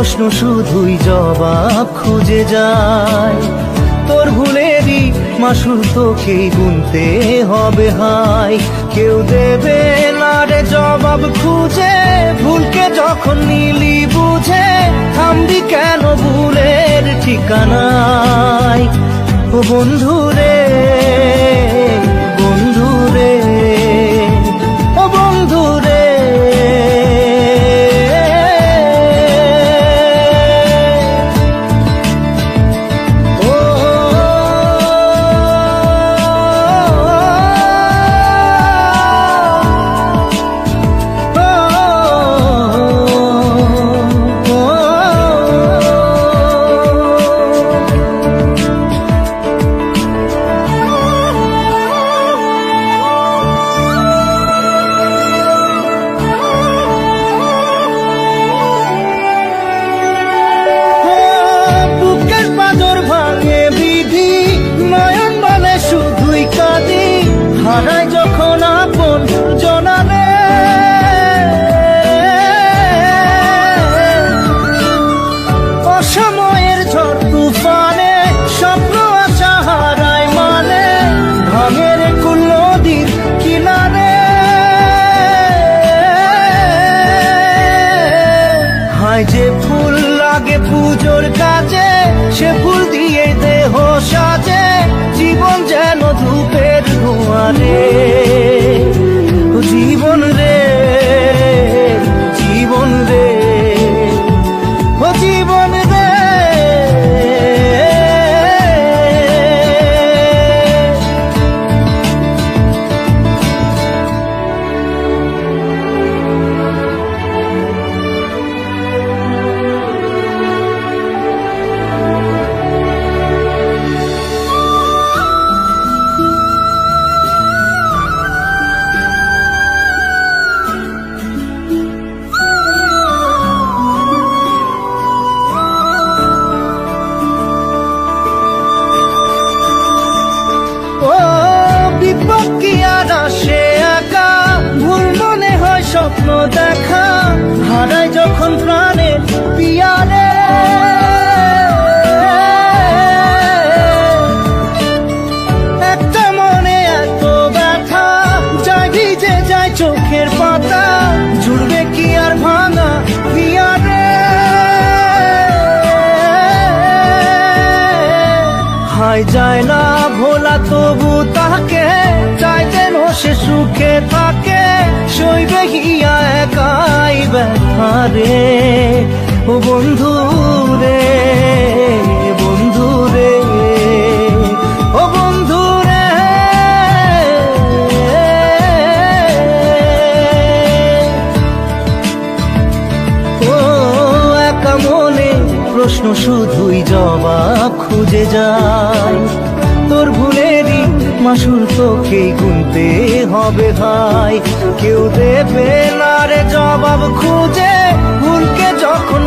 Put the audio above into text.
প্রশ্ন শুধুই জবাব খুঁজে যায়। তোর ভুলেরই মাসুল তোকেই গুনতে হবে হাই। কেউ দেবে না রে জবাব খুঁজে, ভুলকে যখন নিলি বুঝে থামবি কেন ভুলের ঠিকানায়। ও বন্ধু রে, বন্ধু রে, ও বন্ধু রে। হারাই যখন আপন জনারে, অসময়ের ঝড় তুফানে স্বপ্ন আশা হারায় মানে, ভাঙের কুল নদীর কিনারে। হায় যে ফুল লাগে পুজোর কাজে, সে ফুল দিয়ে দেহ সাজে, জীবন যেন ধূপের ধোঁয়ারে। ও জীবন রে, জীবন রে, ও জীবন রে। বিপক্ষী আর আসে একা, ভুল মনে হয় স্বপ্ন দেখা, হারাই যখন প্রাণে পিয়ারে। একটা মনে এত ব্যথা, যায় ভিজে যায় চোখের পাতা, জুড়বে কি আর ভাঙা পিয়ারে। হায় যায় না ভোলা তবু তাকে, চাই যেন সে সুখে থাকে, সইবে গিয়া একাই ব্যথা রে। ও বন্ধু রে, বন্ধু রে, ও বন্ধু রে। ও একা মনে প্রশ্ন শুধুই জবাব খুঁজে যায়। তোর ভুলেরই মাসুল তোকেই গুনতে হবে ভাই। কেউ দেবে না রে জবাব খুঁজে, ভুলকে যখন